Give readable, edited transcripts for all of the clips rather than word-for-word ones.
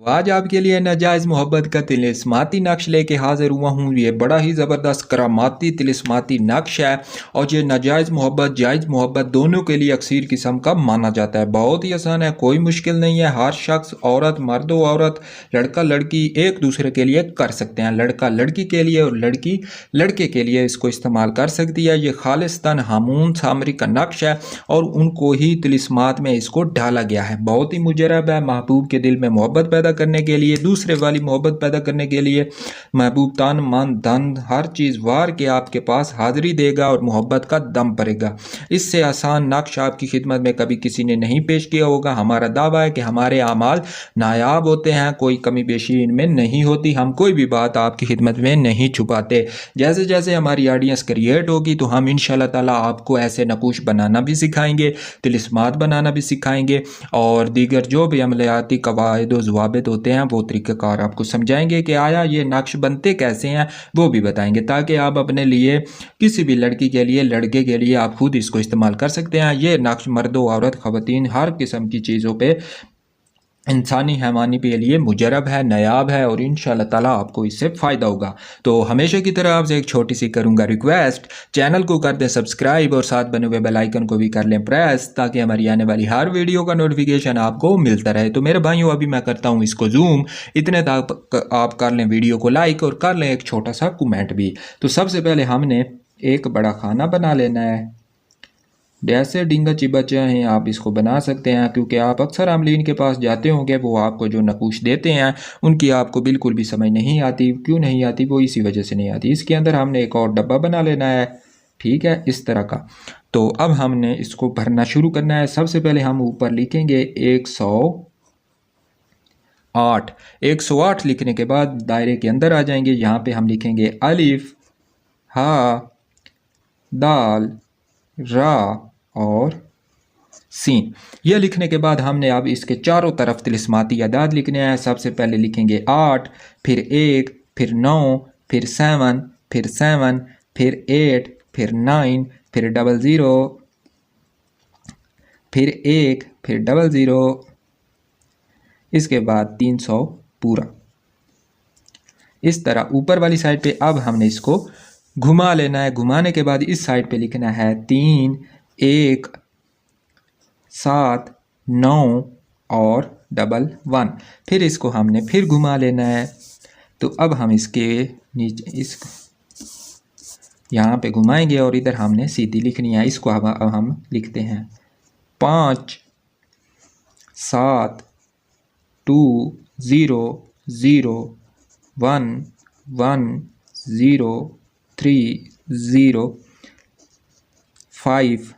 आज आपके लिए नाजायज़ मोहब्बत का तिलिस्माती नक्श लेके हाजिर हुआ हूँ। ये बड़ा ही ज़बरदस्त करामाती तिलिस्माती नक्श है और ये नाजायज़ मोहब्बत जायज़ मोहब्बत दोनों के लिए अक्सर किस्म का माना जाता है। बहुत ही आसान है, कोई मुश्किल नहीं है। हर शख्स, औरत, मर्द व औरत, लड़का लड़की एक दूसरे के लिए कर सकते हैं। लड़का लड़की के लिए और लड़की लड़के के लिए इसको इस्तेमाल कर सकती है। ये खालिस्तान हामून सामरी का नक्श है और उनको ही तिलिस्मात में इसको डाला गया है। बहुत ही मुजरब है। महबूब के दिल में मोहब्बत पैदा करने के लिए, दूसरे वाली मोहब्बत पैदा करने के लिए महबूब तन मन धन हर चीज़ वार के आपके पास हाजिरी देगा और मोहब्बत का दम पड़ेगा। इससे आसान नक्श आपकी खिदमत में कभी किसी ने नहीं पेश किया होगा। हमारा दावा है कि हमारे आमाल नायाब होते हैं, कोई कमी पेशी इनमें नहीं होती। हम कोई भी बात आपकी खिदमत में नहीं छुपाते। जैसे जैसे हमारी ऑडियंस क्रिएट होगी तो हम इंशाल्लाह ताला आपको ऐसे नकूश बनाना भी सिखाएंगे, तिलिस्मात बनाना भी सिखाएंगे और दीगर जो भी अमलियाती कवायद व ज़वाबित होते हैं वो तरीक़ाकार आपको समझाएंगे कि आया ये नक्श बनते कैसे हैं वो भी बताएंगे, ताकि आप अपने लिए किसी भी लड़की के लिए, लड़के के लिए आप खुद इसको इस्तेमाल कर सकते हैं। ये नक्श मर्दों, औरत, ख़वातीन हर किस्म की चीज़ों पे, इंसानी हैवानी के लिए मुजरब है, नायाब है और इंशाल्लाह ताला आपको इससे फ़ायदा होगा। तो हमेशा की तरह आपसे एक छोटी सी करूँगा रिक्वेस्ट, चैनल को कर दें सब्सक्राइब और साथ बने हुए बेल आइकन को भी कर लें प्रेस, ताकि हमारी आने वाली हर वीडियो का नोटिफिकेशन आपको मिलता रहे। तो मेरे भाइयों, अभी मैं करता हूँ इसको जूम, इतने तक आप कर लें वीडियो को लाइक और कर लें एक छोटा सा कमेंट भी। तो सबसे पहले हमने एक बड़ा खाना बना लेना है। जैसे डींगा चिबा चाहें आप इसको बना सकते हैं, क्योंकि आप अक्सर आमलीन के पास जाते होंगे, वो आपको जो नकूश देते हैं उनकी आपको बिल्कुल भी समझ नहीं आती। क्यों नहीं आती? वो इसी वजह से नहीं आती। इसके अंदर हमने एक और डब्बा बना लेना है, ठीक है, इस तरह का। तो अब हमने इसको भरना शुरू करना है। सबसे पहले हम ऊपर लिखेंगे 108। 108 लिखने के बाद दायरे के अंदर आ जाएंगे। यहाँ पे हम लिखेंगे अलिफ, हा, दाल, रा और सीन। यह लिखने के बाद हमने अब इसके चारों तरफ तिलिस्माती अदाद लिखने हैं। सबसे पहले लिखेंगे 8, फिर 1, फिर 9, फिर 7, फिर 7, फिर 8, फिर 9, फिर 00, फिर 1, फिर 00, इसके बाद 300 पूरा। इस तरह ऊपर वाली साइड पे अब हमने इसको घुमा लेना है। घुमाने के बाद इस साइड पे लिखना है 3, 1, 7, 9 और 11। फिर इसको हमने फिर घुमा लेना है। तो अब हम इसके नीचे इस यहाँ पे घुमाएंगे और इधर हमने सीधी लिखनी है। इसको अब हम लिखते हैं 5, 7, 2, 0, 0, 1, 1, 0, 3, 0, 5,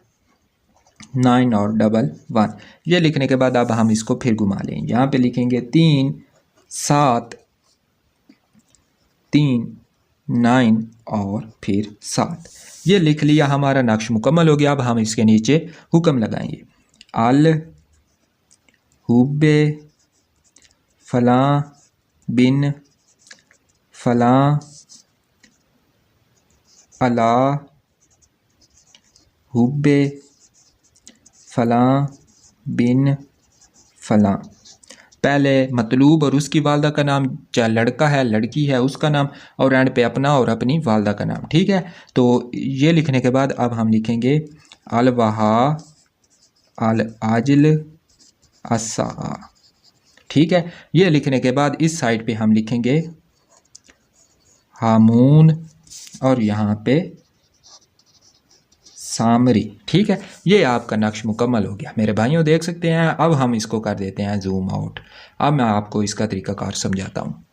9 और 11। ये लिखने के बाद अब हम इसको फिर घुमा लेंगे। यहाँ पे लिखेंगे 3, 7, 3, 9 और फिर 7। ये लिख लिया, हमारा नक्श मुकम्मल हो गया। अब हम इसके नीचे हुक्म लगाएंगे, अल हुब्बे फलां बिन फलां अला हुब्बे फलां बिन फलां। पहले मतलूब और उसकी वालदा का नाम, चाहे लड़का है लड़की है उसका नाम, और एंड पे अपना और अपनी वालदा का नाम, ठीक है। तो ये लिखने के बाद अब हम लिखेंगे अल वहा अल आजिल असा, ठीक है। ये लिखने के बाद इस साइड पे हम लिखेंगे हामून और यहाँ पे सामरी, ठीक है। ये आपका नक्श मुकम्मल हो गया मेरे भाइयों, देख सकते हैं। अब हम इसको कर देते हैं जूम आउट। अब मैं आपको इसका तरीक़ाकार समझाता हूँ।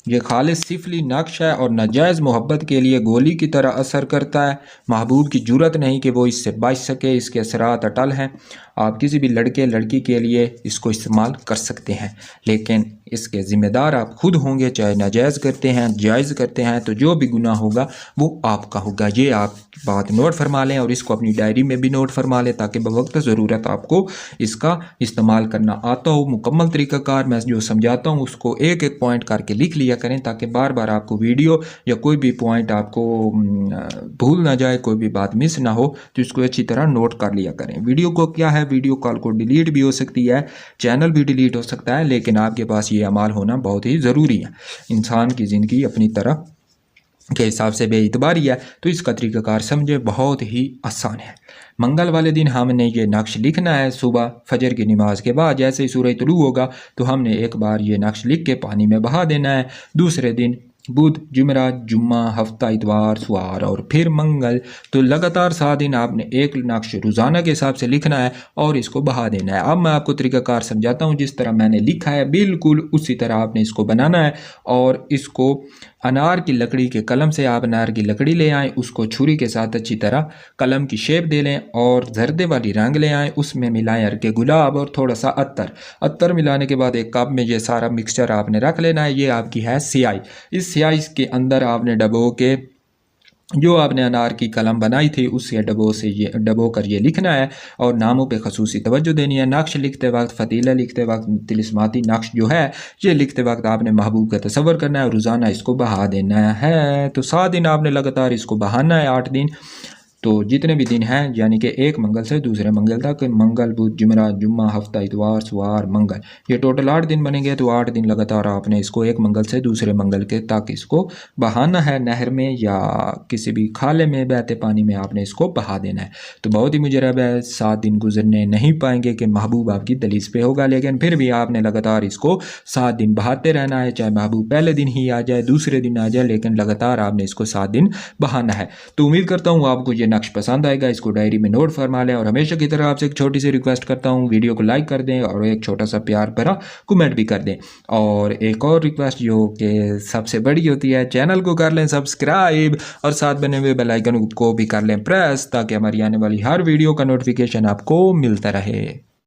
ये खालिस सिफली नक्श है और नाजायज़ मोहब्बत के लिए गोली की तरह असर करता है। महबूब की जुरत नहीं कि वो इससे बच सके, इसके असरात अटल हैं। आप किसी भी लड़के लड़की के लिए इसको इस्तेमाल कर सकते हैं, लेकिन इसके ज़िम्मेदार आप खुद होंगे। चाहे नाजायज़ करते हैं, जायज़ करते हैं, तो जो भी गुनाह होगा वो आपका होगा। ये आप बात नोट फरमा लें और इसको अपनी डायरी में भी नोट फरमा लें, ताकि बवक्त ज़रूरत आपको इसका इस्तेमाल करना आता हो। मुकम्मल तरीक़ाकार मैं जो समझाता हूँ उसको एक एक पॉइंट करके लिख लिया लिया करें ताकि बार बार आपको वीडियो या कोई भी पॉइंट आपको भूल ना जाए, कोई भी बात मिस ना हो, तो इसको अच्छी तरह नोट कर लिया करें। वीडियो को क्या है, वीडियो कॉल को डिलीट भी हो सकती है, चैनल भी डिलीट हो सकता है, लेकिन आपके पास ये अमाल होना बहुत ही ज़रूरी है। इंसान की ज़िंदगी अपनी तरह के हिसाब से बेइतबारी है, तो इसका तरीक़ाकार समझे, बहुत ही आसान है। मंगल वाले दिन हमने ये नक्श लिखना है। सुबह फजर की नमाज के बाद जैसे ही सूरज तुलू होगा तो हमने एक बार ये नक्श लिख के पानी में बहा देना है। दूसरे दिन बुध, जुमेरात, जुम्मा, हफ्ता, इतवार, सुआर और फिर मंगल, तो लगातार 7 दिन आपने एक नक्श रोज़ाना के हिसाब से लिखना है और इसको बहा देना है। अब मैं आपको तरीक़ाकार समझाता हूँ, जिस तरह मैंने लिखा है बिल्कुल उसी तरह आपने इसको बनाना है। और इसको अनार की लकड़ी के कलम से, आप अनार की लकड़ी ले आएँ, उसको छुरी के साथ अच्छी तरह कलम की शेप दे लें और जर्दे वाली रंग ले आएँ, उसमें मिलाएं हल्के गुलाब और थोड़ा सा अत्तर मिलाने के बाद एक कप में ये सारा मिक्सचर आपने रख लेना है। ये आपकी है स्याही। इस स्याही के अंदर आपने डबो के जो आपने अनार की कलम बनाई थी उससे डबो कर ये लिखना है और नामों पे खसूसी तवज्जो देनी है। नक्श लिखते वक्त, फ़तीला लिखते वक्त, तिलिस्माती नक्श जो है ये लिखते वक्त आपने महबूब का तसव्वुर करना है और रोज़ाना इसको बहा देना है। तो 7 दिन आपने लगातार इसको बहाना है, 8 दिन, तो जितने भी दिन हैं, यानी कि एक मंगल से दूसरे मंगल तक, मंगल, बुध, जुमेरात, जुम्मा, हफ्ता, इतवार, सुआर, मंगल, ये टोटल 8 दिन बनेंगे। तो 8 दिन लगातार आपने इसको एक मंगल से दूसरे मंगल के तक इसको बहाना है। नहर में या किसी भी खाले में, बहते पानी में आपने इसको बहा देना है। तो बहुत ही मुजरब है, 7 दिन गुजरने नहीं पाएंगे कि महबूब आपकी दलीस पे होगा, लेकिन फिर भी आपने लगातार इसको 7 दिन बहाते रहना है। चाहे महबूब पहले दिन ही आ जाए, दूसरे दिन आ जाए, लेकिन लगातार आपने इसको 7 दिन बहाना है। तो उम्मीद करता हूँ आपको ये नक्श पसंद आएगा, इसको डायरी में नोट फरमा लें। और हमेशा की तरह आपसे एक छोटी सी रिक्वेस्ट करता हूँ, वीडियो को लाइक कर दें और एक छोटा सा प्यार भरा कमेंट भी कर दें। और एक और रिक्वेस्ट जो कि सबसे बड़ी होती है, चैनल को कर लें सब्सक्राइब और साथ बने हुए बेल आइकन को भी कर लें प्रेस, ताकि हमारी आने वाली हर वीडियो का नोटिफिकेशन आपको मिलता रहे।